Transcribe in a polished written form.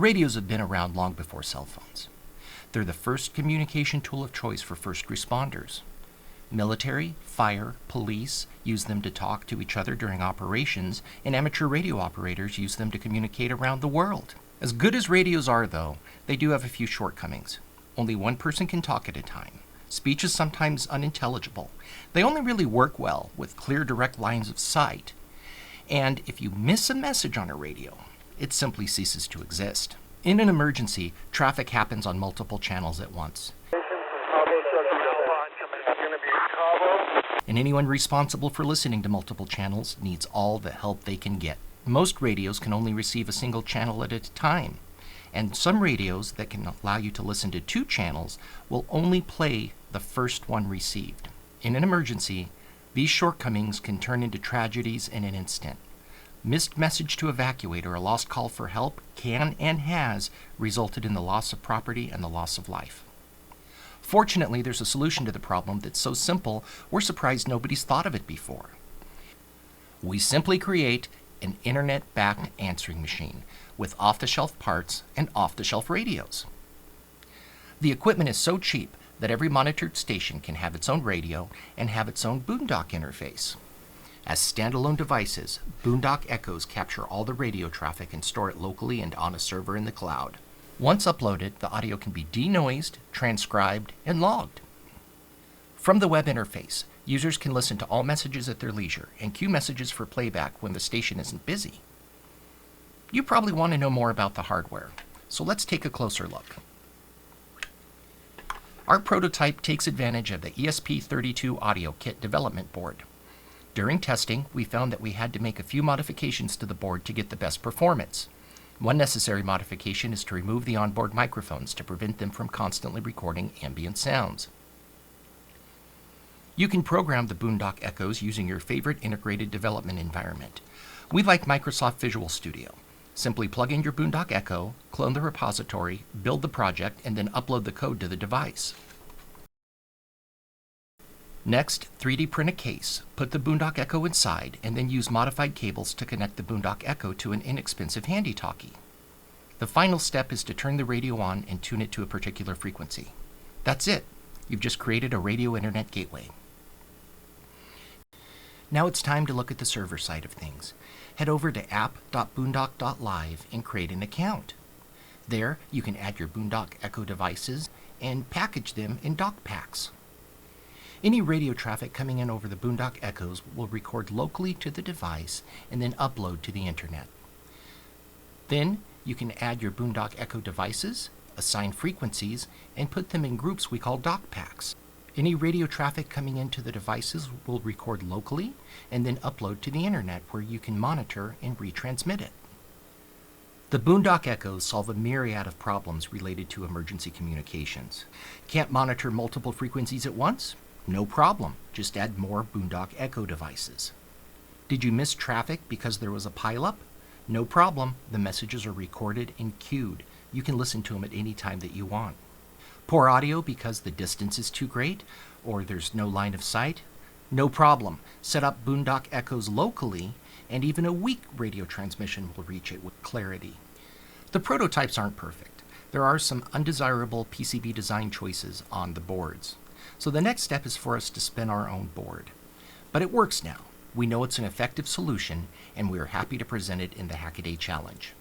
Radios have been around long before cell phones. They're the first communication tool of choice for first responders. Military, fire, police use them to talk to each other during operations, and amateur radio operators use them to communicate around the world. As good as radios are, though, they do have a few shortcomings. Only one person can talk at a time. Speech is sometimes unintelligible. They only really work well with clear, direct lines of sight. And if you miss a message on a radio, it simply ceases to exist. In an emergency, traffic happens on multiple channels at once. And anyone responsible for listening to multiple channels needs all the help they can get. Most radios can only receive a single channel at a time, and some radios that can allow you to listen to 2 channels will only play the first one received. In an emergency, these shortcomings can turn into tragedies in an instant. Missed message to evacuate or a lost call for help can and has resulted in the loss of property and the loss of life. Fortunately, there's a solution to the problem that's so simple, we're surprised nobody's thought of it before. We simply create an internet-backed answering machine with off-the-shelf parts and off-the-shelf radios. The equipment is so cheap that every monitored station can have its own radio and have its own Boondock interface. As standalone devices, Boondock Echoes capture all the radio traffic and store it locally and on a server in the cloud. Once uploaded, the audio can be denoised, transcribed, and logged. From the web interface, users can listen to all messages at their leisure and queue messages for playback when the station isn't busy. You probably want to know more about the hardware, so let's take a closer look. Our prototype takes advantage of the ESP32 audio kit development board. During testing, we found that we had to make a few modifications to the board to get the best performance. One necessary modification is to remove the onboard microphones to prevent them from constantly recording ambient sounds. You can program the Boondock Echoes using your favorite integrated development environment. We like Microsoft Visual Studio. Simply plug in your Boondock Echo, clone the repository, build the project, and then upload the code to the device. Next, 3D print a case, put the Boondock Echo inside, and then use modified cables to connect the Boondock Echo to an inexpensive handy-talkie. The final step is to turn the radio on and tune it to a particular frequency. That's it. You've just created a radio internet gateway. Now it's time to look at the server side of things. Head over to app.boondock.live and create an account. There, you can add your Boondock Echo devices and package them in dock packs. Any radio traffic coming in over the Boondock Echoes will record locally to the device and then upload to the internet. Then you can add your Boondock Echo devices, assign frequencies, and put them in groups we call dock packs. Any radio traffic coming into the devices will record locally and then upload to the internet where you can monitor and retransmit it. The Boondock Echoes solve a myriad of problems related to emergency communications. Can't monitor multiple frequencies at once? No problem, just add more Boondock Echo devices. Did you miss traffic because there was a pileup? No problem, the messages are recorded and queued. You can listen to them at any time that you want. Poor audio because the distance is too great or there's no line of sight? No problem, set up Boondock Echoes locally and even a weak radio transmission will reach it with clarity. The prototypes aren't perfect. There are some undesirable PCB design choices on the boards. So the next step is for us to spin our own board. But it works now. We know it's an effective solution, and we are happy to present it in the Hackaday Challenge.